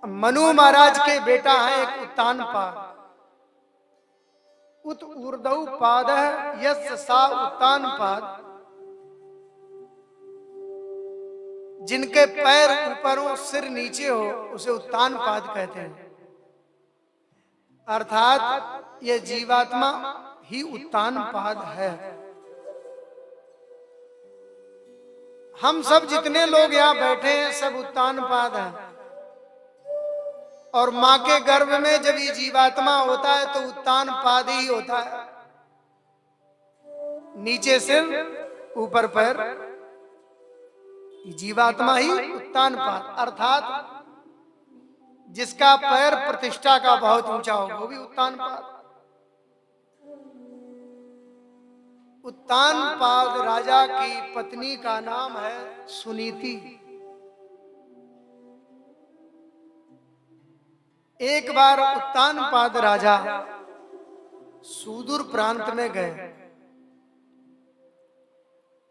मनु महाराज के बेटा हैं एक उत्तानपाद। उत ऊर्ध्व पादः यस्य सा उत्तानपाद, जिनके पैर ऊपर हो सिर नीचे हो उसे उत्तानपाद कहते हैं। अर्थात ये जीवात्मा ही उत्तानपाद है। हम सब जितने लोग यहाँ बैठे हैं सब उत्तानपाद हैं। और माँ के गर्भ में जब ये जीवात्मा होता है तो उत्तानपाद ही होता है। नीचे सिर ऊपर पैर, जीवात्मा ही उत्तानपाद। अर्थात जिसका पैर प्रतिष्ठा का बहुत ऊंचा हो वो भी उत्तानपाद। उत्तानपाद राजा की पत्नी का नाम है सुनीति। एक बार उत्तानपाद राजा सुदूर प्रांत में गए।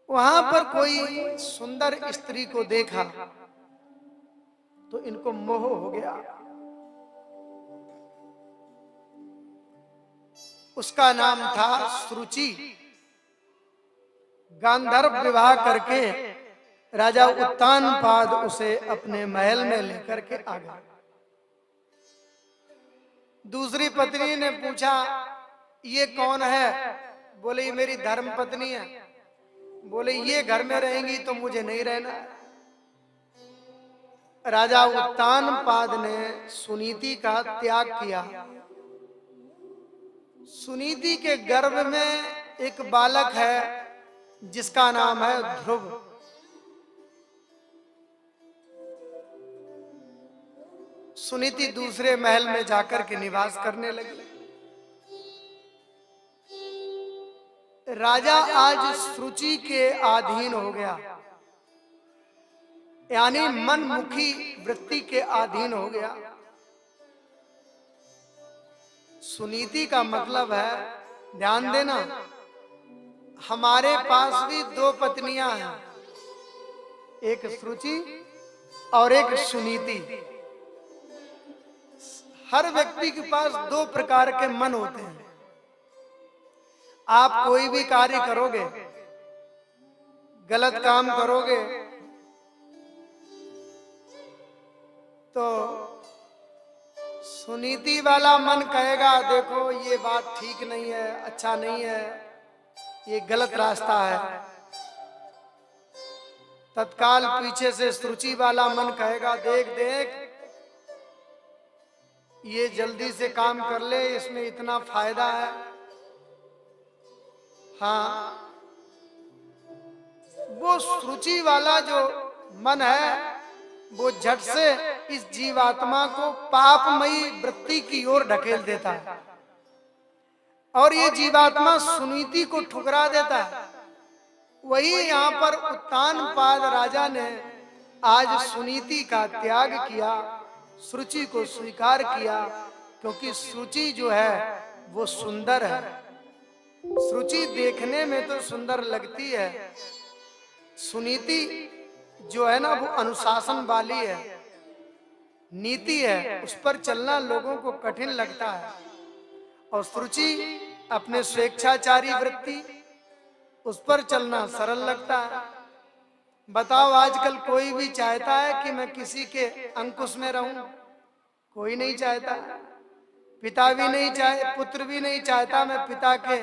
वहां पर कोई सुंदर स्त्री को देखा तो इनको मोह हो गया। उसका नाम था सुरुचि। गांधर्व विवाह करके राजा उत्तानपाद उसे अपने महल में लेकर के आ गया। दूसरी पत्नी ने पूछा ये कौन है? बोले ये मेरी धर्म पत्नी है। बोले ये घर में रहेंगी तो मुझे नहीं रहना। राजा उत्तानपाद ने सुनीति का त्याग किया। सुनीति के गर्भ में एक बालक है जिसका नाम है ध्रुव। सुनीति दूसरे महल में जाकर के निवास करने लगी। राजा आज सुरुचि के अधीन हो गया, यानी मनमुखी वृत्ति के अधीन हो गया। सुनीति का मतलब है, ध्यान देना, हमारे पास भी दो पत्नियां हैं, एक सुरुचि और एक सुनीति। हर व्यक्ति के पास दो प्रकार के मन होते हैं। आप कोई भी कार्य करोगे, गलत काम करोगे तो सुनीति वाला मन कहेगा देखो ये बात ठीक नहीं है, अच्छा नहीं है, ये गलत रास्ता है। तत्काल पीछे से सुरुचि वाला मन कहेगा देख देख ये जल्दी से काम कर ले, इसमें इतना फायदा है। हाँ, वो सुरुचि वाला जो मन है वो झट से इस जीवात्मा को पापमयी वृत्ति की ओर ढकेल देता है और ये जीवात्मा सुनीति को ठुकरा देता है। वही यहाँ पर उत्तानपाद राजा ने आज सुनीति का त्याग किया, सुरुचि को स्वीकार किया, क्योंकि सुरुचि जो है वो सुंदर है। सुरुचि देखने में तो सुंदर लगती है, सुनीति जो है ना वो अनुशासन वाली है, नीति है, उस पर चलना लोगों को कठिन लगता है। और सुरुचि अपने स्वेच्छाचारी वृत्ति, उस पर चलना सरल लगता है। बताओ आजकल कोई भी चाहता है कि मैं किसी के अंकुश में रहूं? कोई नहीं चाहता। पिता भी नहीं चाहे, पुत्र भी नहीं चाहता मैं पिता के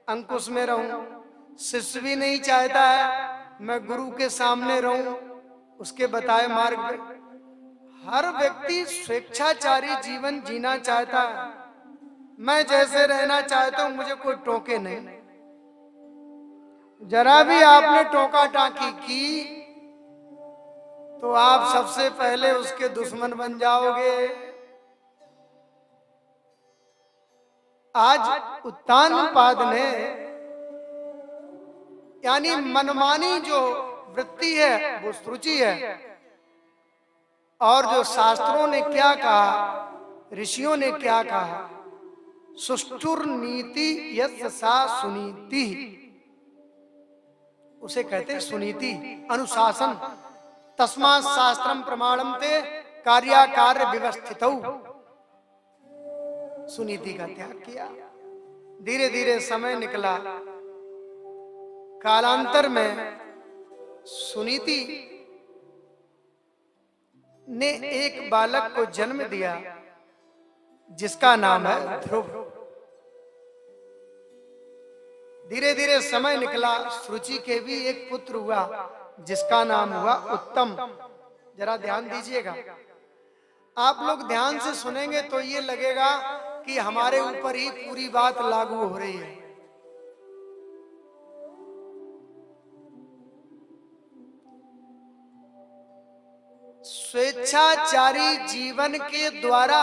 अंकुश में रहूं। शिष्य भी नहीं चाहता है मैं गुरु के सामने रहूं, उसके बताए मार्ग पे। हर व्यक्ति स्वेच्छाचारी जीवन जीना चाहता है। मैं जैसे रहना चाहता हूं, मुझे कोई टोके नहीं। जरा भी आपने टोका टाकी की तो आप सबसे पहले उसके दुश्मन बन जाओगे। आज उत्तानपाद ने यानी मनमानी जो वृत्ति है वो सुरुचि है। और जो शास्त्रों ने क्या कहा, ऋषियों ने क्या कहा, सुष्ठुर नीति यस्य सा सुनीति, उसे कहते सुनीति, अनुशासन। तस्मात् शास्त्रम प्रमाणम ते कार्याकार व्यवस्थित सुनीति का त्याग किया। धीरे धीरे समय निकला। कालांतर में सुनीति ने एक बालक को जन्म दिया जिसका नाम है ध्रुव। धीरे धीरे समय निकला। सुरुचि के भी एक पुत्र हुआ जिसका नाम हुआ उत्तम। जरा ध्यान दीजिएगा, आप लोग ध्यान से सुनेंगे तो ये लगेगा कि हमारे ऊपर ही पूरी बात लागू हो रही है। स्वेच्छाचारी जीवन के द्वारा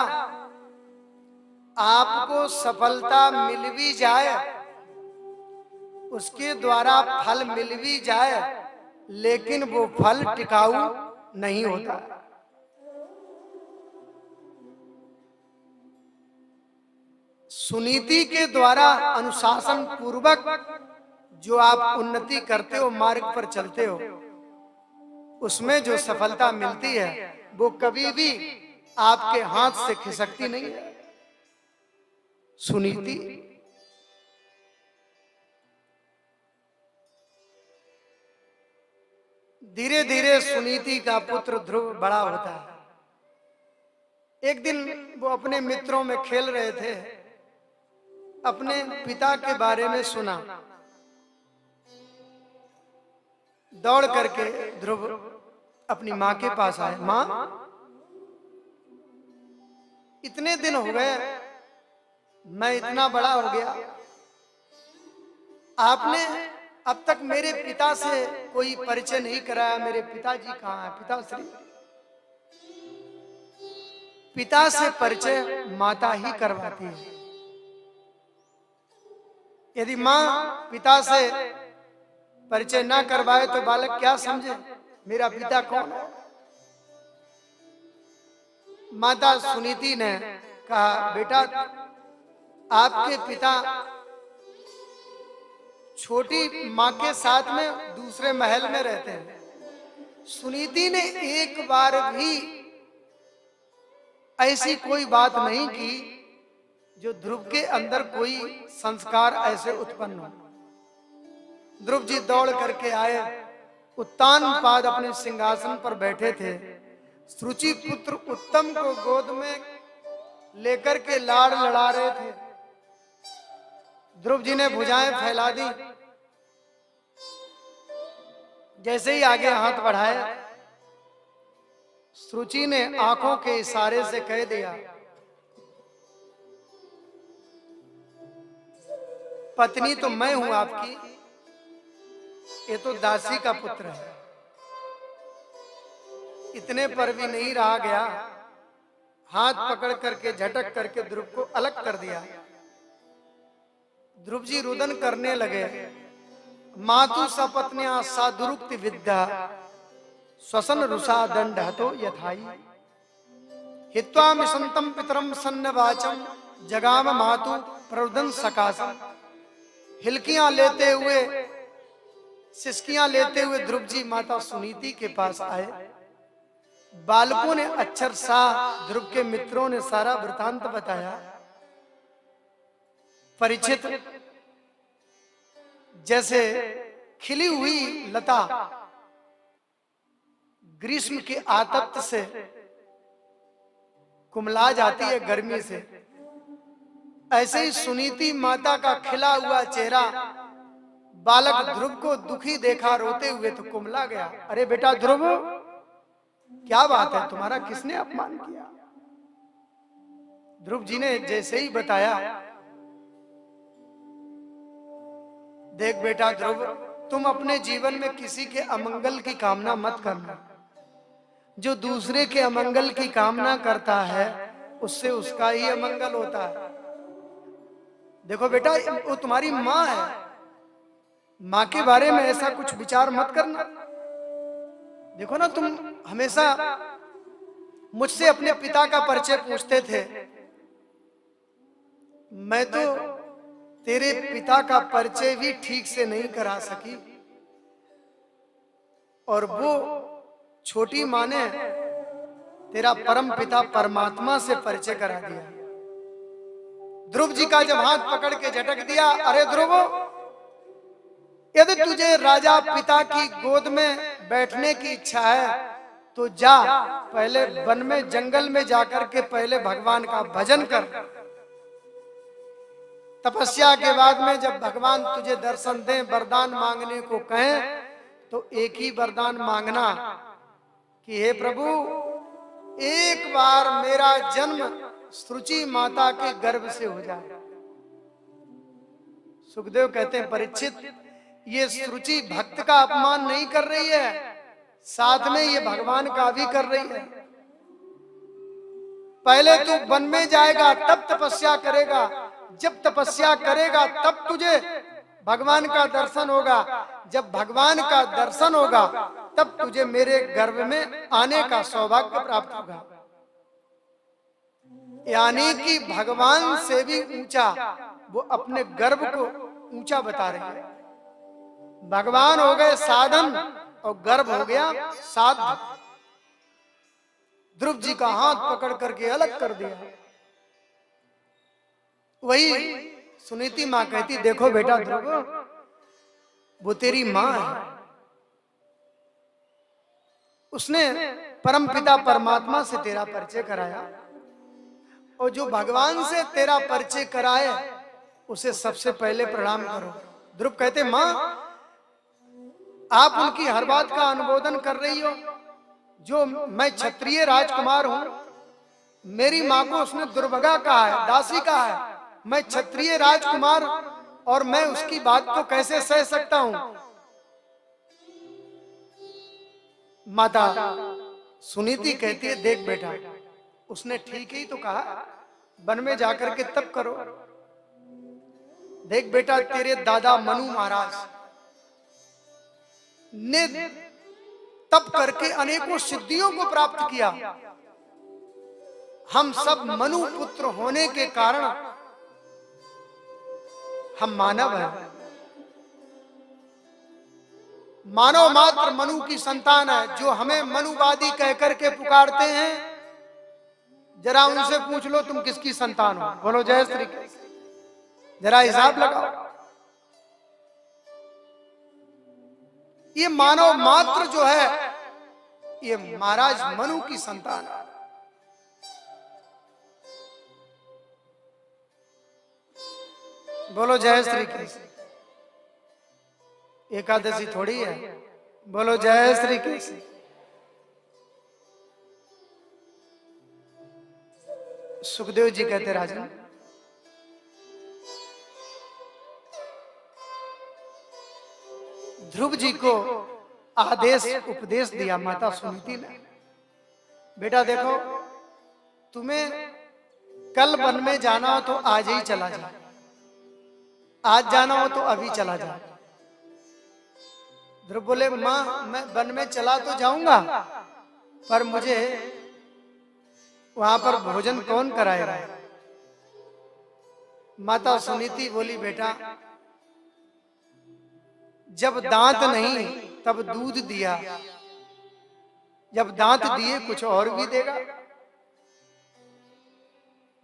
आपको सफलता मिल भी जाए, उसके द्वारा फल मिल भी जाए, लेकिन वो फल टिकाऊ नहीं होता। सुनीति के द्वारा अनुशासन पूर्वक जो आप उन्नति करते हो, मार्ग पर चलते हो, उसमें जो सफलता मिलती है वो कभी भी आपके हाथ से खिसकती नहीं है। सुनीति धीरे धीरे सुनीति का पुत्र ध्रुव बड़ा होता है। एक दिन वो अपने मित्रों में खेल रहे थे, अपने पिता के बारे में सुना। दौड़ करके ध्रुव अपनी माँ के पास आए। माँ, इतने दिन हो गए, मैं इतना बड़ा हो गया, आपने अब तक मेरे पिता से कोई परिचय नहीं कराया। मेरे पिताजी कहाँ हैं? पिताश्री। पिता से परिचय माता ही करवाती है। यदि माँ पिता से परिचय ना करवाए तो बालक क्या समझे मेरा पिता कौन है? माता सुनीति ने कहा, बेटा आपके पिता छोटी माँ के साथ में दूसरे महल में रहते हैं। सुनीति ने एक बार भी ऐसी कोई बात नहीं की जो ध्रुव के अंदर कोई संस्कार ऐसे उत्पन्न हो। ध्रुव जी दौड़ करके आए, उत्तान पाद अपने सिंहासन पर बैठे थे। सुरुचि पुत्र उत्तम को गोद में लेकर के लाड़ लड़ा रहे थे। ध्रुव जी ने भुजाएं फैला दी। जैसे ही आगे हाथ बढ़ाया, सुरुचि ने आंखों के इशारे से कह दिया, पत्नी तो मैं हूं आपकी, ये तो दासी का पुत्र है। इतने पर भी नहीं रहा गया, हाथ पकड़ करके झटक करके ध्रुव को अलग कर दिया। ध्रुव जी रुदन करने लगे। मातु सपत्न्या साधुरुक्ति विद्या स्वसन रुषा दंड हतो यथाई हित्वा मिशंतम पितरम सन्नवाचम जगाम मातु प्ररुदन सकाशम। हिलकियां लेते हुए, सिसकियां लेते हुए ध्रुव जी माता सुनीति के पास आए। बालकों ने अक्षर सा, ध्रुव के मित्रों ने सारा वृतांत बताया। परिचित जैसे खिली हुई लता ग्रीष्म के आतप्त से कुमला जाती है गर्मी से, ऐसे ही सुनीति माता का खिला हुआ चेहरा बालक ध्रुव को दुखी देखा रोते हुए तो कुमला गया। अरे बेटा ध्रुव, क्या बात है, तुम्हारा किसने अपमान किया? ध्रुव जी ने जैसे ही बताया, देख बेटा ध्रुव, तुम अपने जीवन में किसी के अमंगल की कामना मत करना। जो दूसरे के अमंगल की कामना करता है उससे उसका ही अमंगल होता है। देखो बेटा, वो तुम्हारी माँ है, माँ के बारे में ऐसा कुछ विचार मत करना। देखो ना, तुम हमेशा मुझसे अपने पिता का परिचय पूछते थे, मैं तो तेरे पिता का परिचय भी ठीक से नहीं करा सकी, और वो छोटी माँ ने तेरा परम पिता परमात्मा से परिचय करा दिया। ध्रुव जी का जब हाथ पकड़ के झटक दिया, अरे ध्रुव, यदि तुझे राजा पिता की गोद में बैठने की इच्छा है तो जा, पहले वन में जंगल में जाकर के पहले भगवान का भजन कर। तपस्या के बाद में जब भगवान तुझे दर्शन दें, वरदान मांगने को कहें, तो एक ही वरदान मांगना कि हे प्रभु, एक बार मेरा जन्म सुरुचि माता के गर्भ से हो जाए। सुखदेव कहते हैं, परीक्षित, ये सुरुचि भक्त का अपमान नहीं कर रही है, साथ में ये भगवान का भी कर रही है। पहले तू वन में जाएगा तब तपस्या करेगा, जब तपस्या करेगा तब तुझे भगवान का दर्शन होगा, जब भगवान का दर्शन होगा तब तुझे मेरे गर्भ में आने का सौभाग्य प्राप्त होगा। यानी कि भगवान से भी ऊंचा वो अपने गर्भ को ऊंचा बता रही है। भगवान हो गए साधन और गर्भ हो गया साध्य। ध्रुव जी का हाथ पकड़ करके अलग कर दिया। वही सुनीति माँ कहती, देखो बेटा ध्रुव, वो तेरी माँ है, उसने परम पिता परमात्मा से तेरा परिचय कराया, और जो भगवान से तेरा परिचय कराए उसे सबसे पहले प्रणाम करो। ध्रुव कहते, माँ आप उनकी हर बात का अनुमोदन कर रही हो, जो मैं क्षत्रिय राजकुमार हूं, मेरी माँ को उसने दुर्भगा कहा है, दासी कहा है, मैं क्षत्रिय राजकुमार और मैं उसकी बात को कैसे सह सकता हूं। माता सुनीति कहती है, देख बेटा, उसने ठीक ही तो कहा, वन में जाकर के तप करो। देख बेटा, तेरे दादा मनु महाराज ने तप करके अनेकों सिद्धियों को प्राप्त किया। हम सब मनु पुत्र होने के कारण हम मानव हैं, मानव मात्र मनु की संतान है। जो हमें मनुवादी कहकर के पुकारते हैं, जरा उनसे पूछ लो तुम किसकी संतान हो, बोलो जय श्री कृष्ण, जरा हिसाब लगाओ। ये मानव मात्र जो है, ये महाराज मनु की संतान है। बोलो जय श्री कृष्ण। एकादशी थोड़ी है, बोलो जय श्री कृष्ण। सुखदेव जी कहते, राजन ध्रुव जी को आदेश उपदेश दिया माता सुनीति ने, बेटा देखो, तुम्हें कल वन में जाना हो तो आज ही चला जा, आज जाना हो तो अभी चला जा। ध्रुव बोले, माँ मैं वन में चला तो जाऊंगा, पर मुझे वहां पर भोजन कौन कराएगा। माता सुनीति बोली, बेटा जब दांत नहीं तब दूध दिया, जब दांत दिए कुछ और भी देगा।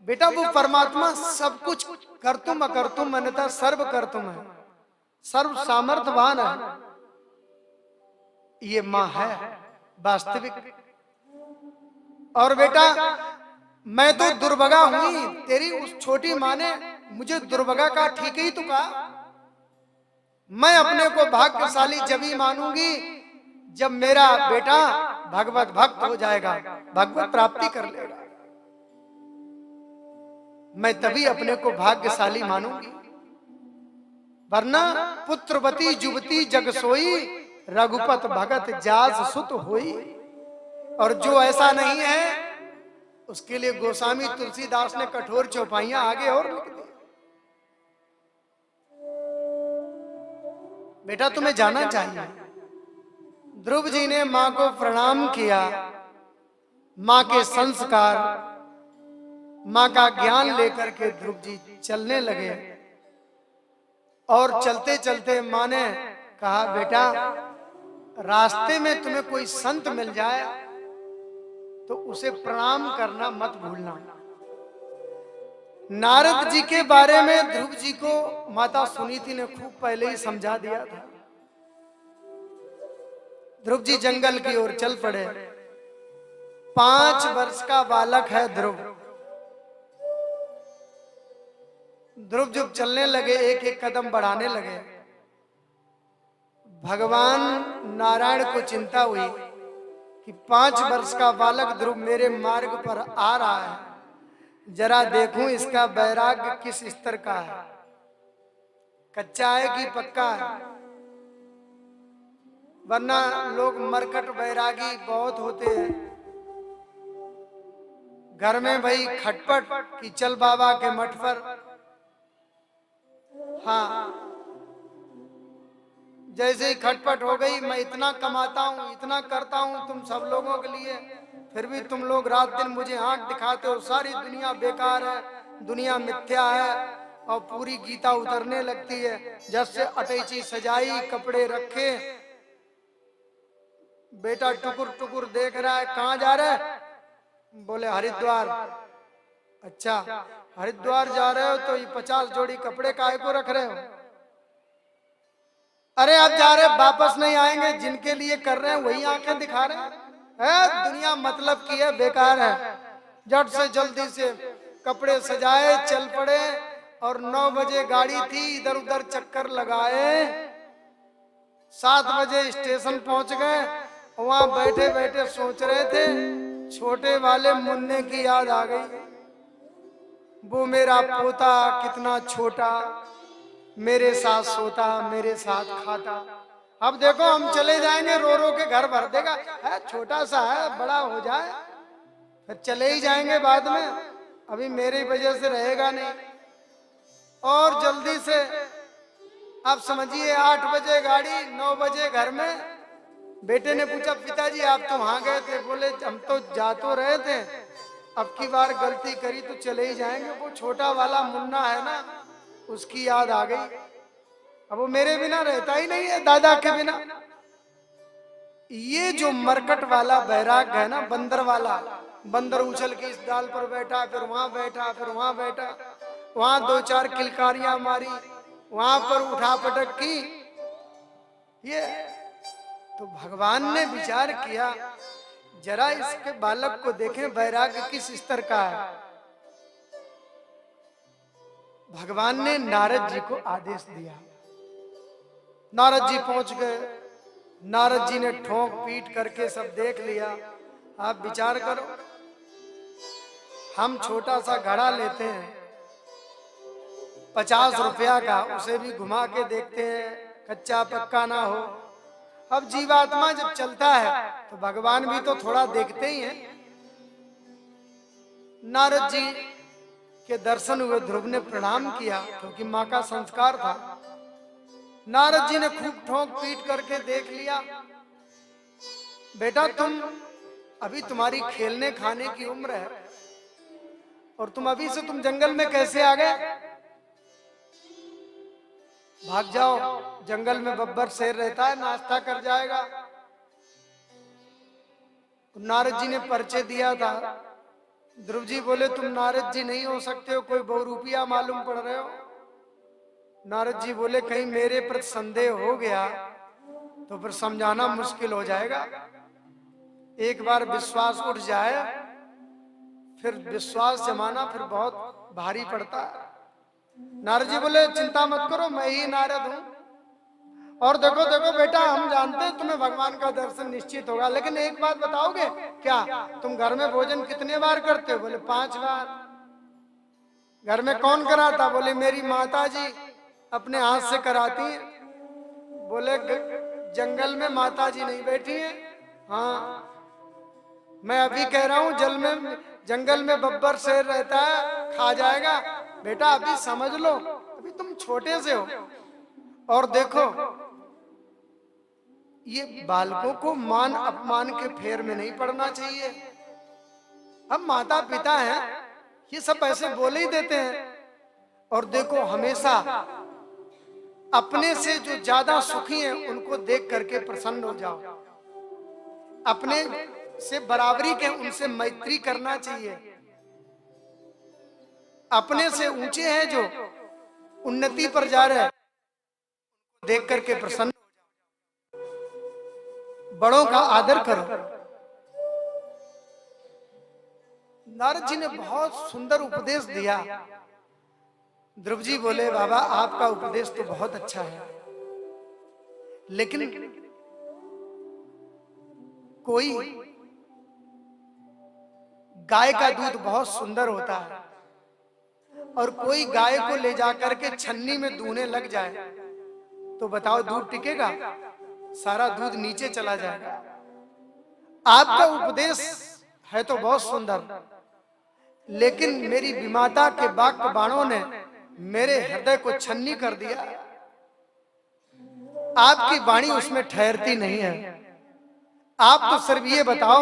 बेटा वो परमात्मा सब कुछ कर्तुम अकर्तुम अन्यथा सर्व कर्तुम है, सर्व सामर्थ्यवान है। ये माँ है वास्तविक। और बेटा मैं तो दुर्भगा हुई, तेरी उस छोटी माँ ने मुझे दुर्भगा का ठीक ही तो कहा। मैं अपने को भाग्यशाली जब ही मानूंगी जब मेरा बेटा भगवत भक्त हो जाएगा, भगवत प्राप्ति कर लेगा। मैं तभी अपने को भाग्यशाली मानूंगी, वरना पुत्रवती जुवती जग सोई, रघुपत भगत जास सुत होई। और जो ऐसा नहीं है उसके लिए गोस्वामी तुलसीदास ने कठोर चौपाइयां आगे और लिख दी। बेटा तुम्हें जाना चाहिए। ध्रुव जी ने माँ को प्रणाम किया, माँ के संस्कार, माँ का ज्ञान लेकर के ध्रुव जी चलने लगे। और चलते चलते माँ ने कहा, बेटा रास्ते में तुम्हें कोई संत मिल जाए तो उसे प्रणाम करना मत भूलना। नारद जी के बारे में ध्रुव जी को माता सुनीति ने खूब पहले ही समझा दिया था। ध्रुव जी जंगल की ओर चल पड़े। 5 वर्ष का बालक है ध्रुव। ध्रुव जब चलने लगे, एक एक कदम बढ़ाने लगे, भगवान नारायण को चिंता हुई कि 5 वर्ष का बालक ध्रुव मेरे मार्ग पर आ रहा है, जरा देखूं इसका वैराग्य किस स्तर का है, कच्चा है कि पक्का है। वरना लोग मरकट वैरागी बहुत होते हैं, घर में भाई खटपट कि चल बाबा के मठ पर। हाँ, जैसे ही खटपट हो गई, मैं इतना कमाता हूँ, इतना करता हूँ तुम सब लोगों के लिए, फिर भी तुम लोग रात दिन मुझे आंख दिखाते हो, सारी दुनिया बेकार है, दुनिया मिथ्या है, और पूरी गीता उतरने लगती है। जैसे अटैची सजाई, कपड़े रखे, बेटा टुकुर टुकुर देख रहा है, कहाँ जा रहे है? बोले हरिद्वार। अच्छा, हरिद्वार जा रहे हो तो ये 50 जोड़ी कपड़े काहे को रख रहे हो? अरे आप जा रहे वापस नहीं आएंगे, जिनके लिए कर रहे हैं वही आंखें दिखा रहे हैं। दुनिया मतलब की है, बेकार है। झट से जल्दी से कपड़े सजाए, चल पड़े, और 9 बजे गाड़ी थी, इधर उधर चक्कर लगाए, 7 बजे स्टेशन पहुंच गए। वहां बैठे बैठे सोच रहे थे, छोटे वाले मुन्ने की याद आ गई। वो मेरा पोता कितना छोटा, मेरे साथ सोता, मेरे साथ खाता। अब देखो हम चले जाएंगे, रो रो के घर भर देगा, है छोटा सा है, बड़ा हो जाए फिर चले ही जाएंगे बाद में, अभी मेरी वजह से रहेगा नहीं। और जल्दी से आप समझिए 8 बजे गाड़ी, 9 बजे घर में। बेटे ने पूछा, पिताजी आप तो वहां गए थे? बोले हम तो जा तो रहे थे, अब की बार गलती करी तो चले ही जाएंगे। वो छोटा वाला मुन्ना है ना, उसकी याद आ गई। अब वो मेरे बिना रहता ही नहीं है, दादा के बिना। ये जो मरकट वाला वैराग्य है ना, बंदर वाला, बंदर उछल के इस डाल पर बैठा, फिर वहां बैठा, फिर वहां बैठा, वहां 2-4 किलकारियां मारी, वहां पर उठा पटक की। ये तो भगवान ने विचार किया, जरा इसके बालक को देखें, वैराग्य किस स्तर का है। भगवान ने नारद जी को आदेश दिया। नारद जी पहुंच गए। नारद जी ने ठोक पीट करके सब देख लिया। आप विचार करो, हम छोटा सा घड़ा लेते हैं 50 रुपया का, उसे भी घुमा के देखते हैं, कच्चा पक्का ना हो। अब जीवात्मा जब चलता है तो भगवान भी तो थोड़ा देखते ही हैं। नारद जी के दर्शन हुए, ध्रुव ने प्रणाम किया क्योंकि माँ का संस्कार था। नारद जी ने खूब ठोक पीट करके देख लिया, बेटा तुम अभी, तुम्हारी खेलने खाने की उम्र है, और तुम अभी से तुम जंगल में कैसे आ गए? भाग जाओ, जंगल में बब्बर शेर रहता है, नाश्ता कर जाएगा। नारद जी ने परिचय दिया था। ध्रुव जी बोले तुम नारद जी नहीं हो सकते हो, कोई बहुरूपिया मालूम पड़ रहे हो। नारद जी बोले कहीं मेरे पर संदेह हो गया तो फिर समझाना मुश्किल हो जाएगा। एक बार विश्वास उठ जाए, फिर विश्वास जमाना फिर बहुत भारी पड़ता है। नारद जी बोले चिंता मत करो, मैं ही नारद हूं। और देखो देखो बेटा, हम जानते हैं तुम्हें भगवान का दर्शन निश्चित होगा, लेकिन एक बात बताओगे क्या, तुम घर में भोजन कितने बार करते हो? बोले 5 बार। घर में कौन कराता? बोले मेरी माता जी अपने हाथ से कराती है। बोले जंगल में माता जी नहीं बैठी है? हाँ, मैं अभी कह रहा हूँ जंगल में बब्बर शेर रहता है, खा जाएगा। बेटा अभी समझ लो, अभी तुम छोटे से हो। और देखो, ये बालकों को मान अपमान के फेर में नहीं पड़ना चाहिए। हम माता पिता हैं, ये सब ऐसे बोले ही देते हैं। और देखो, हमेशा अपने से जो ज्यादा सुखी हैं उनको देख करके प्रसन्न हो जाओ। अपने से बराबरी के, उनसे मैत्री करना चाहिए। अपने से ऊंचे हैं जो उन्नति पर जा रहे हैं, देख करके प्रसन्न, बड़ों का आदर करो। नारद जी ने बहुत सुंदर उपदेश दिया। ध्रुव जी बोले, बाबा आपका उपदेश तो बहुत अच्छा है, लेकिन कोई गाय का दूध बहुत सुंदर होता है और कोई गाय को ले जाकर के छन्नी में दूहने लग जाए तो बताओ दूध टिकेगा? सारा दूध नीचे चला जाएगा। आपका उपदेश है तो बहुत सुंदर, लेकिन मेरी विमाता के वाक्य बाणों ने मेरे हृदय को छन्नी कर दिया। आपकी वाणी उसमें ठहरती नहीं है। आप तो सिर्फ ये बताओ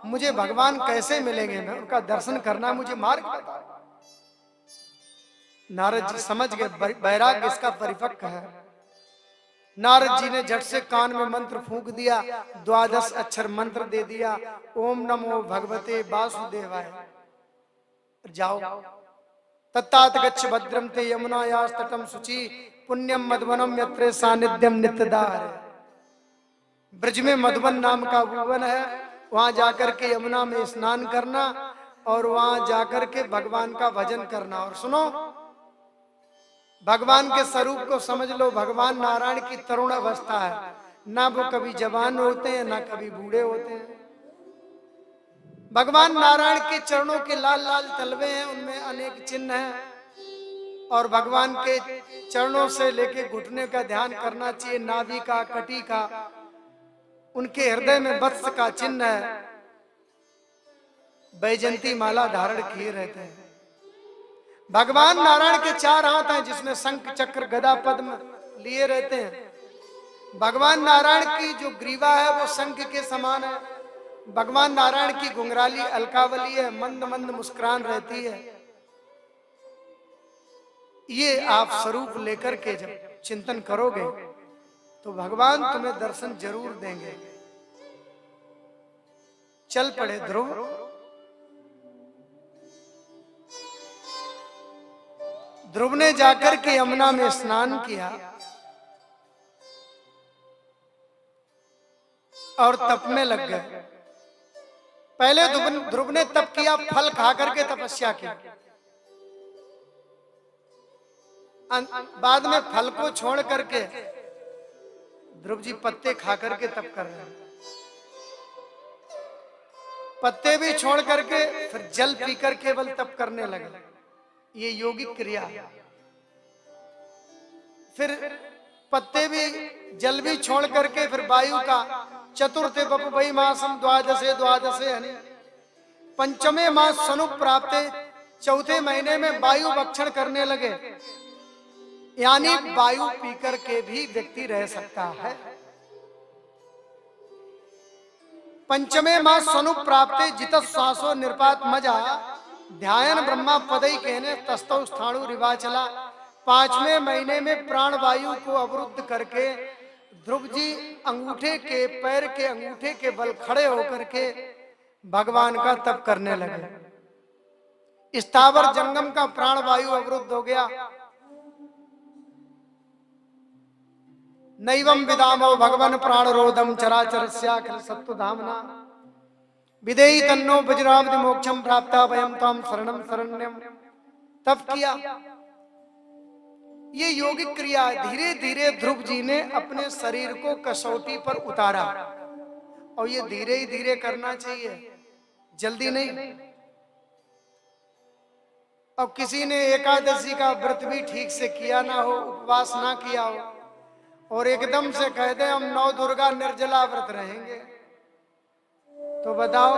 मुझे भगवान कैसे मिलेंगे, मैं उनका दर्शन करना, मुझे मार्ग बताओ। नारद जी समझ गए वैराग्य इसका परिपक्व है। नारद जी ने झट से कान में मंत्र फूंक दिया, 12 अक्षर मंत्र दे दिया, ओम नमो भगवते वासुदेवाय। जाओ, तत्तात गच्छ भद्रम ते यमुनायास तटम शुचि पुण्यम मधुवनम यत्रे सानिध्यम नित्यदार। ब्रज में मधुवन नाम का भुवन है, वहां जाकर के यमुना में स्नान करना और वहां जाकर के भगवान का भजन करना। और सुनो, भगवान के स्वरूप को समझ लो। भगवान नारायण की तरुण अवस्था है, ना वो कभी जवान होते हैं ना कभी बूढ़े होते हैं। भगवान नारायण के चरणों के लाल लाल तलवे हैं, उनमें अनेक चिन्ह हैं, और भगवान के चरणों से लेके घुटने का ध्यान करना चाहिए, नाभि का, कटी का। उनके हृदय में वत्स का चिन्ह है, बैजंती माला धारण किए रहते हैं। भगवान नारायण के 4 हाथ हैं जिसमें शंख चक्र गदा पद्म लिए रहते हैं। भगवान नारायण की जो ग्रीवा है वो शंख के समान है। भगवान नारायण की घुंघराली अलकावली है, मंद मंद मुस्कुरान रहती है। ये आप स्वरूप लेकर के जब चिंतन करोगे तो भगवान तुम्हें दर्शन जरूर देंगे। चल पड़े ध्रुव। ध्रुव ने जाकर के यमुना में स्नान किया और तप में लग गए। पहले ध्रुव ने तप किया, फल खा करके तपस्या की। बाद में फल को छोड़ करके ध्रुव जी पत्ते खा करके तप कर रहे हैं। पत्ते भी छोड़ करके फिर जल पीकर केवल तप करने लगे। ये योगिक क्रिया। फिर पत्ते भी जल भी छोड़ करके फिर वायु का चतुर्थे बपुवै मासम द्वादशे द्वादशे हनि पंचमे मास सनु प्राप्ते, 4थे महीने में वायु भक्षण करने लगे। यानी वायु पीकर के भी व्यक्ति रह सकता है। पंचमे मास सनु प्राप्ते जित श्वासो निर्पात मजा ध्यान ब्रह्मा पदई कहने तस्तौ स्थाणु रिवाचला। 5वें महीने में प्राण वायु को अवरुद्ध करके ध्रुव जी अंगूठे के पैर के अंगूठे के बल खड़े होकर के भगवान का तप करने लगे। स्थावर जंगम का प्राण वायु अवरुद्ध हो गया। नैवं विदामो भगवन प्राण रोधम चराचरस्याखिल सत्व धामना विदेही तन्नो वज्रावधि मोक्षम प्राप्ता वयम ताम शरणम शरण्यम। तब किया। ये योगिक क्रिया। धीरे धीरे ध्रुव जी ने अपने शरीर को कसौटी पर उतारा, और ये धीरे ही धीरे करना चाहिए, जल्दी नहीं। अब किसी ने एकादशी का व्रत भी ठीक से किया ना हो, उपवास ना किया हो, और एकदम से कह दे हम 9 दुर्गा निर्जला व्रत रहेंगे, तो बताओ,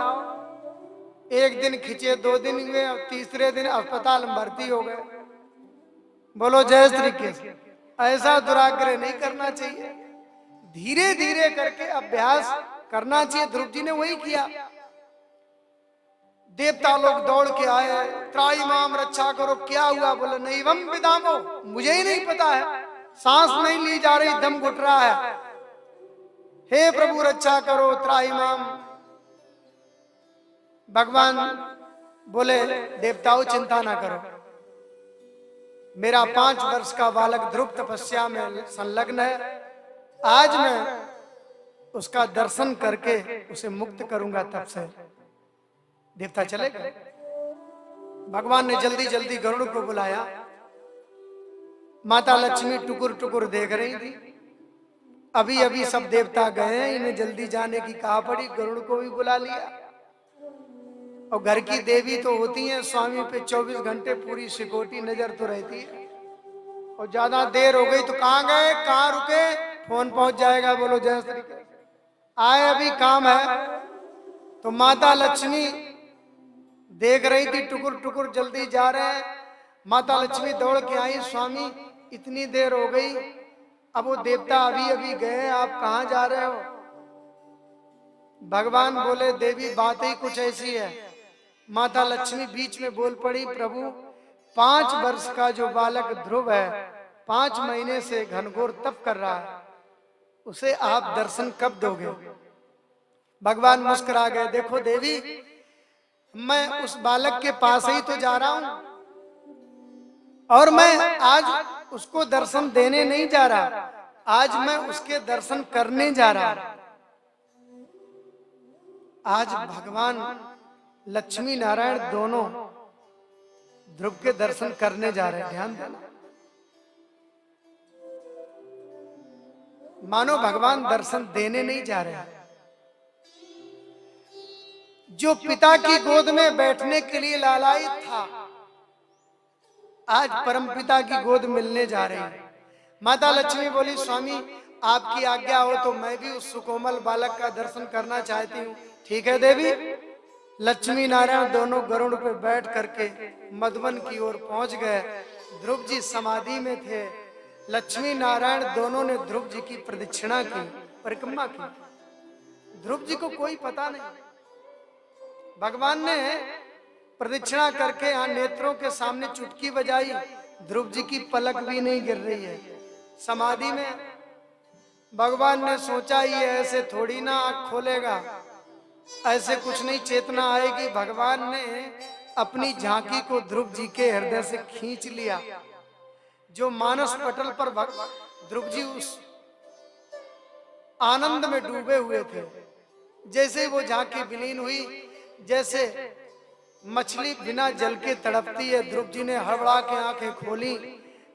एक दिन खिंचे, 2 दिन हुए, और तीसरे दिन अस्पताल में भर्ती हो गए। बोलो जय श्री कृष्ण। ऐसा दुराग्रह नहीं करना चाहिए। धीरे धीरे करके अभ्यास करना चाहिए। ध्रुव जी ने वही किया। देवता लोग दौड़ के आए, त्राई माम रक्षा करो। क्या हुआ? बोले नहीं वम विदामो, मुझे ही नहीं पता है, सांस नहीं ली जा रही, दम घुट रहा है, हे प्रभु रक्षा करो त्राई माम। भगवान बोले देवताओं चिंता ना करो, मेरा 5 वर्ष का बालक ध्रुव तपस्या में संलग्न है, आज मैं उसका दर्शन करके उसे मुक्त करूंगा, तब से देवता चले गए। भगवान ने जल्दी जल्दी गरुड़ को बुलाया। माता लक्ष्मी टुकुर टुकुर देख रही थी। अभी अभी सब देवता गए हैं, इन्हें जल्दी जाने की कहा पड़ी, गरुड़ को भी बुला लिया। और घर की देवी तो होती हैं, स्वामी पे 24 घंटे पूरी सिकोटी नजर तो रहती है। और ज्यादा देर हो गई तो कहाँ गए, कहाँ रुके, फोन पहुंच जाएगा, बोलो जय श्री कृष्ण, आए अभी काम है। तो माता लक्ष्मी देख रही थी, टुकुर टुकुर जल्दी जा रहे हैं। माता लक्ष्मी दौड़ के आई, स्वामी इतनी देर हो गई, अब वो देवता अभी अभी गए, आप कहाँ जा रहे हो? भगवान बोले देवी बात ही कुछ ऐसी है। माता लक्ष्मी बीच में बोल पड़ी, प्रभु 5 वर्ष का जो बालक ध्रुव है 5 महीने से घनघोर तप कर रहा है, उसे आप दर्शन कब दोगे? भगवान मुस्कुरा गए, देखो देवी मैं उस बालक के पास ही तो जा रहा हूं, और मैं आज उसको दर्शन देने नहीं जा रहा, आज मैं उसके दर्शन करने जा रहा। आज भगवान लक्ष्मी नारायण दोनों ध्रुव के दर्शन करने जा रहे हैं। ध्यान देना, मानो भगवान दर्शन देने नहीं जा रहे हैं। जो पिता की गोद में बैठने के लिए लालायित था, आज परमपिता की गोद मिलने जा रहे हैं। माता लक्ष्मी बोली, स्वामी आपकी आज्ञा हो तो मैं भी उस सुकोमल बालक का दर्शन करना चाहती हूँ। ठीक है देवी। लक्ष्मी नारायण दोनों गरुड़ पे बैठ करके मधुवन की ओर पहुंच गए। ध्रुव जी समाधि में थे। लक्ष्मी नारायण दोनों ने ध्रुव जी की प्रदक्षिणा की, परिक्रमा की। ध्रुव जी को कोई पता नहीं। भगवान ने प्रदक्षिणा करके यहाँ नेत्रों के सामने चुटकी बजाई, ध्रुव जी की पलक भी नहीं गिर रही है समाधि में। भगवान ने सोचा ये ऐसे थोड़ी ना आँख खोलेगा, ऐसे कुछ नहीं चेतना आएगी। भगवान ने अपनी झांकी को ध्रुव जी के हृदय से खींच लिया। जो मानस पटल पर ध्रुव जी उस आनंद में डूबे हुए थे, जैसे ही वो झांकी विलीन हुई, जैसे मछली बिना जल के तड़पती है, ध्रुव जी ने हड़बड़ा के आंखें खोली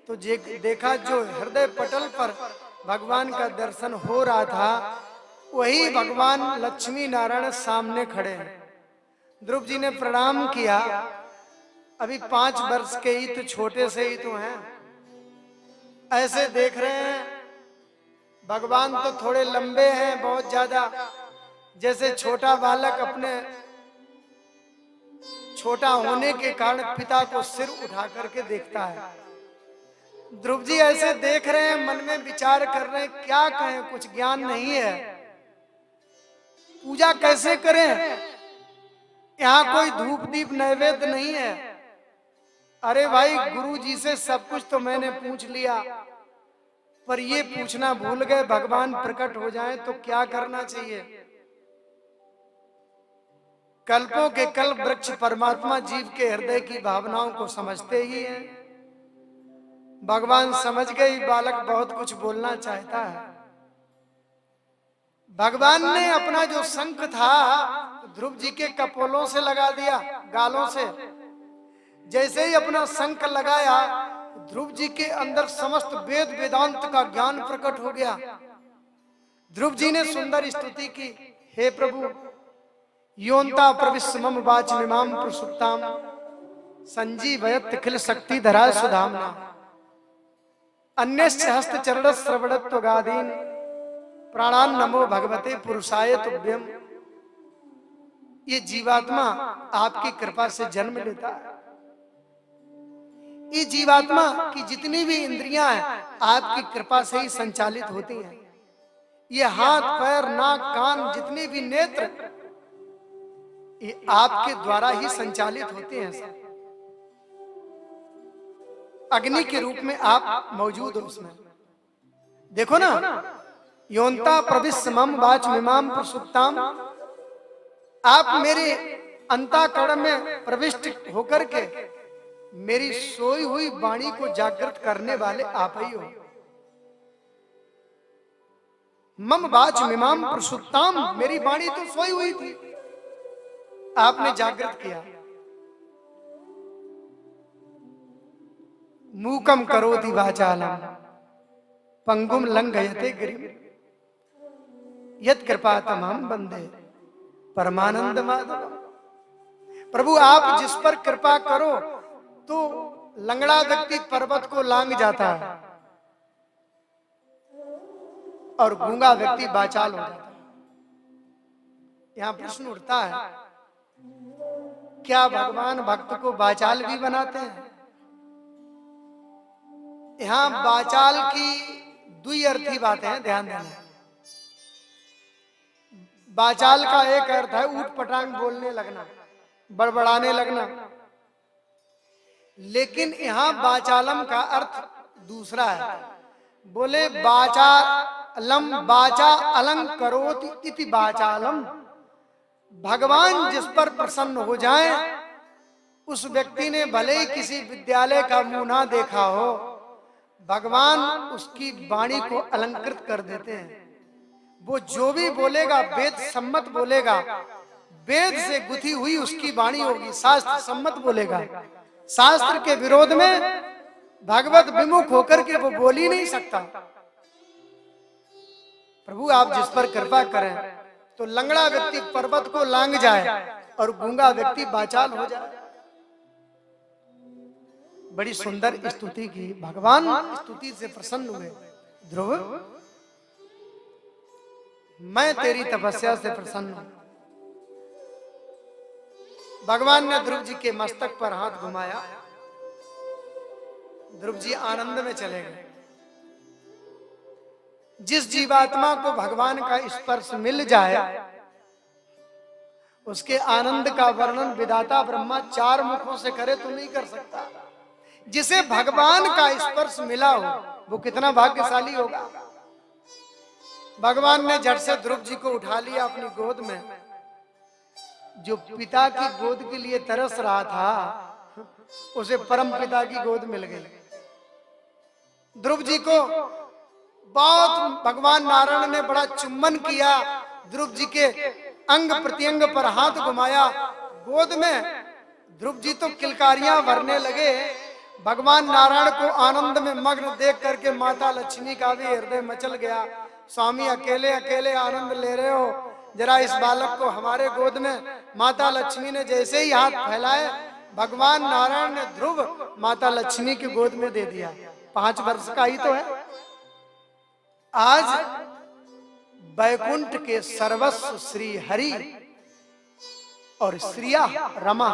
तो देखा जो हृदय पटल पर भगवान का दर्शन हो रहा था, वही भगवान लक्ष्मी नारायण सामने खड़े हैं। ध्रुव जी ने प्रणाम किया। अभी 5 वर्ष के ही तो, छोटे से ही तो हैं, ऐसे देख रहे हैं। भगवान तो थोड़े लंबे हैं, बहुत ज्यादा, जैसे छोटा बालक अपने छोटा होने के कारण पिता को सिर उठा करके देखता है। ध्रुव जी ऐसे देख रहे हैं, मन में विचार कर रहे हैं क्या कहें, कुछ ज्ञान नहीं है, पूजा कैसे करें, यहाँ कोई धूप दीप नैवेद्य नहीं है। अरे भाई गुरु जी से सब कुछ तो मैंने पूछ लिया, पर ये पूछना भूल गए, भगवान प्रकट हो जाएं तो क्या करना चाहिए। कल्पों के कल्प वृक्ष परमात्मा जीव के हृदय की भावनाओं को समझते ही हैं। भगवान समझ गए बालक बहुत कुछ बोलना चाहता है। भगवान ने अपना जो शंख था ध्रुव जी के कपोलों से लगा दिया, गालों से। जैसे ही अपना शंख लगाया, ध्रुव जी के अंदर समस्त वेद वेदांत का ज्ञान प्रकट हो गया। ध्रुव जी ने सुंदर स्तुति की, हे प्रभु योन्ता प्रविश्य मम वाचमिमां प्रसुप्तां संजीवयत् खिल शक्ति धरा सुधाम्ना अन्यश्च हस्त चरण श्रवणत्व गादीन प्राणान नमो भगवते पुरुषाय तुभ्यम। ये जीवात्मा आपकी कृपा से जन्म लेता है। ये जीवात्मा की जितनी भी इंद्रियां हैं आपकी कृपा से ही संचालित होती हैं। ये हाथ पैर नाक कान जितने भी नेत्र ये आपके द्वारा ही संचालित होते हैं। सब अग्नि के रूप में आप मौजूद हो उसमें। देखो ना, योन्ता प्रविश्य मम वाचमिमां प्रसुप्तां, आप मेरे अंतःकरण में प्रविष्ट होकर के मेरी सोई हुई वाणी को जागृत करने वाले आप ही हो। मम वाच मिमाम प्रसुप्ताम, मेरी वाणी तो सोई हुई थी, आपने जागृत किया। मूकम करोति वाचालम पंगुम लंघयते गिरिम यत् कृपा तमहं वंदे परमानंद माधवम। प्रभु आप जिस पर कृपा करो तो लंगड़ा व्यक्ति पर्वत को लांग जाता है और गूंगा व्यक्ति बाचाल हो जाता है। यहाँ प्रश्न उठता है, क्या भगवान भक्त को बाचाल भी बनाते हैं? यहाँ बाचाल की द्विअर्थी बातें हैं, ध्यान देना। बाचाल का एक अर्थ है ऊट पटांग बोलने लगना, बड़बड़ाने लगना, लेकिन यहाँ बाचालम का अर्थ दूसरा है। बोले बाचालम बाचा अलंग करोति इति बाचालम, भगवान जिस पर प्रसन्न हो जाए, उस व्यक्ति ने भले ही किसी विद्यालय का मुंह ना देखा हो, भगवान उसकी वाणी को अलंकृत कर देते हैं। वो जो भी बोलेगा वेद सम्मत बोलेगा, वेद से गुथी हुई उसकी वाणी होगी, शास्त्र सम्मत बोलेगा। शास्त्र के विरोध में भगवत विमुख होकर के वो बोल ही नहीं सकता। प्रभु आप जिस पर कृपा करें तो लंगड़ा व्यक्ति पर्वत को लांग जाए और गूंगा व्यक्ति बाचाल हो जाए। बड़ी सुंदर स्तुति की, भगवान स्तुति से प्रसन्न हुए। ध्रुव मैं तेरी तपस्या से प्रसन्न हूं। भगवान ने ध्रुव जी के मस्तक पर हाथ घुमाया, ध्रुव जी आनंद में चले गए। जिस जीवात्मा को भगवान का स्पर्श मिल जाए, उसके आनंद का वर्णन विधाता ब्रह्मा 4 मुखों से करे तो नहीं कर सकता। जिसे भगवान का स्पर्श मिला हो वो कितना भाग्यशाली होगा। भगवान ने झट से ध्रुव जी को उठा लिया अपनी गोद में। जो पिता की गोद के लिए तरस रहा था, उसे परम पिता की गोद मिल गई। ध्रुव जी को बहुत भगवान नारायण ने बड़ा चुम्बन किया, ध्रुव जी के अंग प्रत्यंग पर हाथ घुमाया गोद में। ध्रुव जी तो किलकारियां भरने लगे। भगवान नारायण को आनंद में मग्न देख करके माता लक्ष्मी का भी हृदय मचल गया। स्वामी अकेले अकेले आनंद ले रहे हो, जरा इस बालक को हमारे गोद में। माता लक्ष्मी ने जैसे ही हाथ फैलाए, भगवान नारायण ने ध्रुव माता लक्ष्मी की गोद में दे दिया। 5 वर्ष का ही तो है। आज बैकुंठ के सर्वस्व श्री हरि और श्रिया रमा,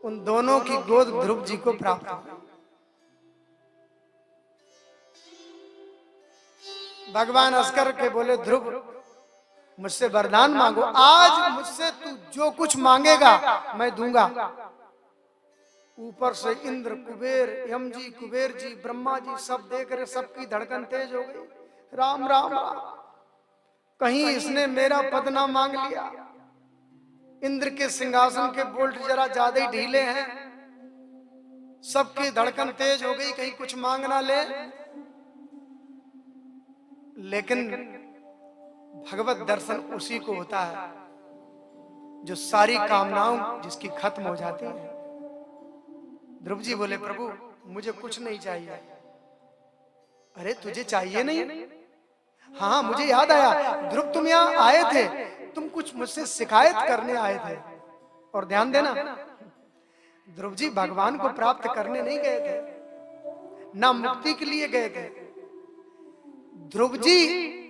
उन दोनों की गोद ध्रुव जी को प्राप्त हुई। भगवान हंस कर के बोले, ध्रुव मुझसे वरदान मांगो। आज मुझसे तू जो कुछ मांगेगा मैं दूंगा। ऊपर से इंद्र, कुबेर, यम जी, कुबेर जी, ब्रह्मा जी सब देख रहे, सबकी धड़कन तेज हो गई। राम राम राम, कहीं इसने मेरा पद ना मांग लिया। इंद्र के सिंहासन के बोल्ट जरा ज्यादा ही ढीले हैं, सबकी धड़कन तेज हो गई, कहीं कुछ मांग ना ले। लेकिन भगवत दर्शन उसी को होता है जो सारी कामनाओं जिसकी खत्म हो जाती है। ध्रुव जी बोले, प्रभु मुझे कुछ नहीं चाहिए। अरे तुझे चाहिए नहीं? हाँ मुझे याद आया, ध्रुव तुम यहाँ आए थे, तुम कुछ मुझसे शिकायत करने आए थे। और ध्यान देना, ध्रुव जी भगवान को प्राप्त करने नहीं गए थे, ना मुक्ति के लिए गए थे। ध्रुव जी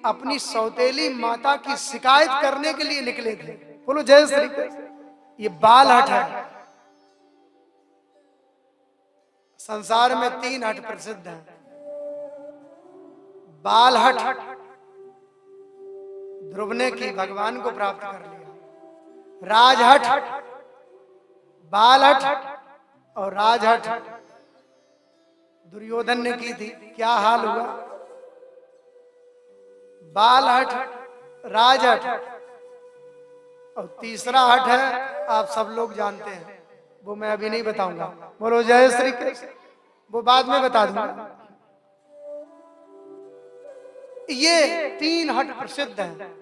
अपनी सौतेली माता की शिकायत करने के लिए निकले थे। बोलो जय श्री कृष्ण। ये बाल हट है। संसार में 3 हट प्रसिद्ध हैं। बाल हट ध्रुव ने की, भगवान को प्राप्त कर लिया। राजहट, बाल हट और राजहट दुर्योधन ने की थी। क्या हाल हुआ? बाल हट, राजहट और तीसरा हट है, आप सब लोग जानते हैं, वो मैं अभी नहीं बताऊंगा। बोलो जय श्री कृष्ण, वो बाद में बता दूंगा। ये 3 हट प्रसिद्ध हैं।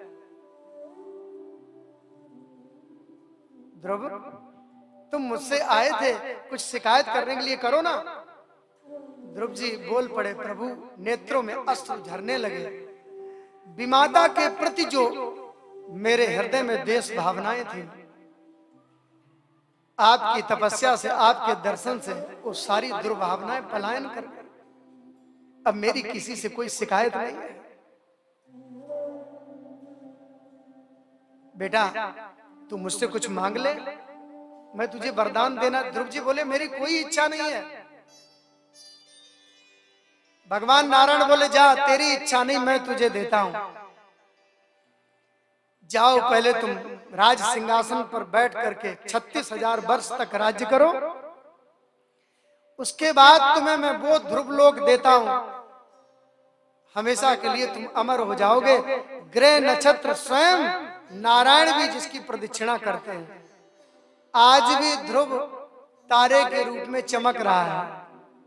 ध्रुव, तुम मुझसे आए थे कुछ शिकायत करने के लिए, करो ना। ध्रुव जी बोल पड़े, प्रभु नेत्रों में अश्रु झरने लगे। विमाता के प्रति जो मेरे हृदय में देश भावनाएं थी, आपकी तपस्या से, आपके दर्शन से वो सारी दुर्भावनाएं पलायन कर गई। अब मेरी किसी से कोई शिकायत नहीं है। बेटा तू मुझसे कुछ मांग ले, मैं तुझे वरदान देना। ध्रुव जी बोले, मेरी कोई इच्छा नहीं है। भगवान नारायण बोले, जा, तेरी इच्छा नहीं, मैं तुझे देता हूं। जाओ, पहले तुम राज सिंहासन पर बैठ करके 36,000 वर्ष तक राज्य करो, उसके बाद तुम्हें मैं वो ध्रुव लोक देता हूं, हमेशा के लिए तुम अमर हो जाओगे। ग्रह नक्षत्र स्वयं नारायण भी जिसकी प्रदक्षिणा करते हैं, आज भी ध्रुव तारे के रूप में चमक रहा है।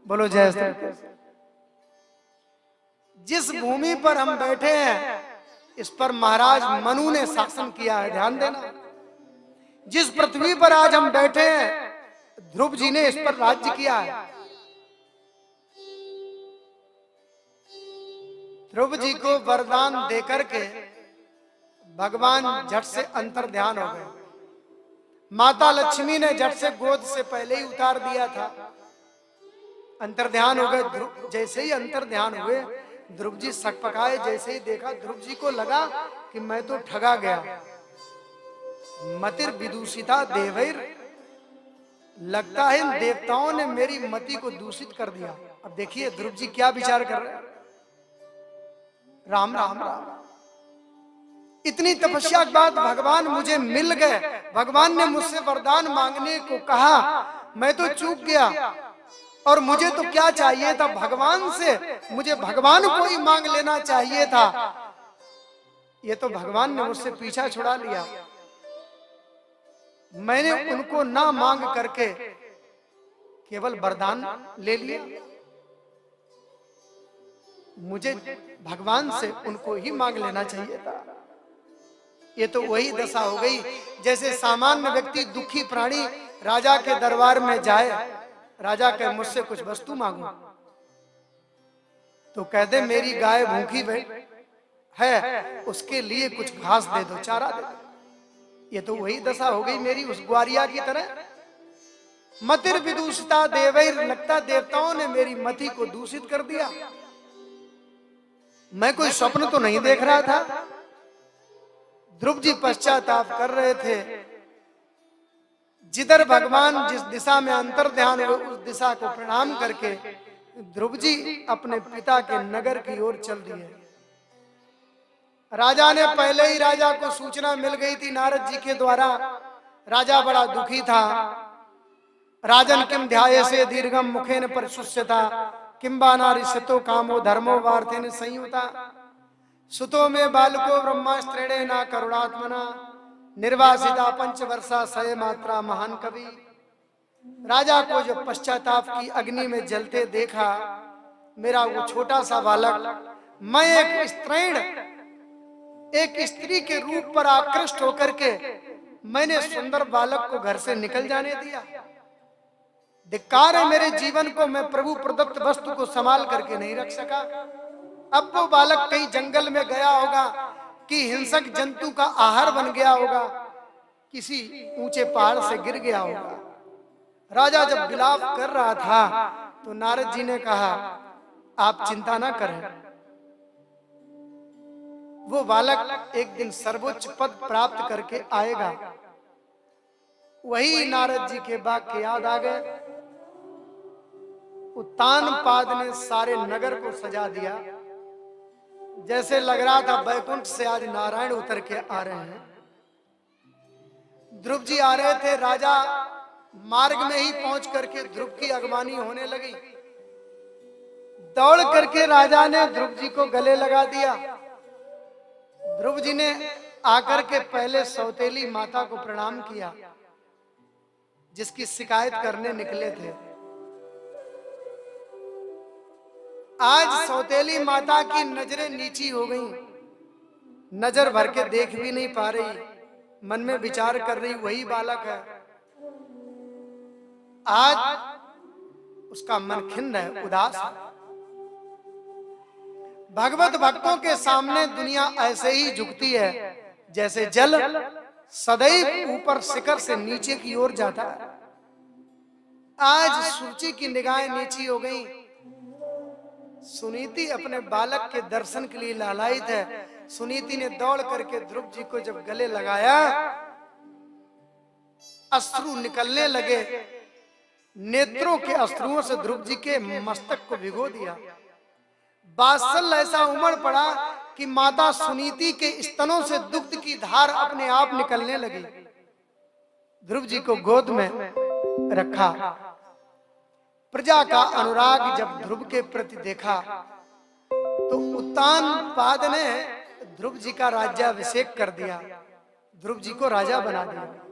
बोलो जय श्री कृष्ण। जिस भूमि पर हम बैठे हैं, इस पर महाराज मनु ने शासन किया है, ध्यान देना। जिस पृथ्वी पर आज हम बैठे हैं, ध्रुव जी ने इस पर राज्य किया है। ध्रुव जी को वरदान देकर के भगवान झट से अंतर ध्यान हो गए। माता लक्ष्मी ने झट से गोद से पहले ही उतार दिया था, अंतर ध्यान हो गए। जैसे ही अंतर ध्यान हुए, ध्रुव जी सकपकाए। जैसे ही देखा, ध्रुव जी को लगा कि मैं तो ठगा गया। मतिर विदूषिता देवैर, लगता है इन देवताओं ने मेरी मति को दूषित कर दिया। अब देखिए ध्रुव जी क्या विचार कर रहे हैं। राम राम राम, इतनी तपस्या के बाद भगवान मुझे मिल गए। भगवान ने मुझसे वरदान मांगने को कहा, मैं तो चूक गया, और मुझे तो क्या चाहिए था भगवान से, मुझे भगवान को ही मांग लेना चाहिए था। ये तो भगवान ने मुझसे पीछा छुड़ा लिया। मैंने उनको ना मांग करके केवल वरदान ले लिया। मुझे भगवान से उनको ही मांग लेना चाहिए था। ये तो वही दशा हो गई जैसे सामान्य व्यक्ति, दुखी प्राणी राजा के दरबार में जाए, राजा कहे मुझसे कुछ वस्तु मांगो, तो कह दे मेरी गाय भूखी है, उसके लिए कुछ घास दे दो, चारा दे दो। ये तो वही दशा हो गई मेरी उस ग्वारिया की तरह। मतिर विदूषिता देवैर, लगता देवताओं ने मेरी मति को दूषित कर दिया। मैं कोई स्वप्न तो नहीं देख रहा था। ध्रुव जी पश्चाताप कर रहे थे। जिधर भगवान जिस दिशा में अंतर ध्यान हुए, उस दिशा को प्रणाम करके ध्रुव जी अपने पिता के नगर की ओर चल दिए। राजा ने पहले ही, राजा को सूचना मिल गई थी नारद जी के द्वारा। राजा बड़ा दुखी था। राजन किम ध्यायसे दीर्घम मुखेन परिशुष्यता, किंबा नारिष्यतो कामो धर्मो वार्तेन संयुता, सुतो में बालको ब्रह्मास्त्रेणे ना करुणात्मना, निर्वासिता 5 वर्षा 100 मात्रा महान कवि। राजा को जब पश्चाताप की अग्नि में जलते देखा, मेरा वो छोटा सा बालक, मैं एक स्त्रैण, एक स्त्री के रूप पर आकृष्ट होकर के मैंने सुंदर बालक को घर से निकल जाने दिया। धिक्कार है मेरे जीवन को, मैं प्रभु प्रदत्त वस्तु को संभाल करके नहीं रख सका। अब वो बालक कहीं जंगल में गया होगा, कि हिंसक जंतु का आहार बन गया होगा, किसी ऊंचे पहाड़ से गिर गया होगा। राजा जब विलाप कर रहा था तो नारद जी ने कहा, आप चिंता ना करें, वो बालक एक दिन सर्वोच्च पद प्राप्त करके आएगा। वही नारद जी के वाक्य याद आ गए। उत्तानपाद ने सारे नगर को सजा दिया, जैसे लग रहा था बैकुंठ से आज नारायण उतर के आ रहे हैं। ध्रुव जी आ रहे थे, राजा मार्ग में ही पहुंच करके ध्रुव की अगवानी होने लगी। दौड़ करके राजा ने ध्रुव जी को गले लगा दिया। ध्रुव जी ने आकर के पहले सौतेली माता को प्रणाम किया, जिसकी शिकायत करने निकले थे। आज सौतेली माता की नजरें नीची हो गईं, नजर भर के देख भी नहीं पा रही, मन में विचार कर रही वही बालक है। आज उसका मन खिन्न है, उदास है। भगवत भक्तों के सामने दुनिया ऐसे ही झुकती है जैसे जल सदैव ऊपर शिखर से नीचे की ओर जाता है। आज सुरुचि की निगाहें नीची हो गई। सुनीति अपने बालक के दर्शन के लिए लालायित है। सुनीति ने दौड़ करके ध्रुव जी को जब गले लगाया, अश्रु निकलने लगे। नेत्रों के अश्रुओं से ध्रुव जी के मस्तक को भिगो दिया। वात्सल्य ऐसा उमड़ पड़ा कि माता सुनीति के स्तनों से दुग्ध की धार अपने आप निकलने लगी। ध्रुव जी को गोद में रखा। प्रजा का अनुराग जब ध्रुव के प्रति देखा तो उत्तानपाद ने ध्रुव जी का राज्याभिषेक कर दिया, ध्रुव जी को राजा बना दिया।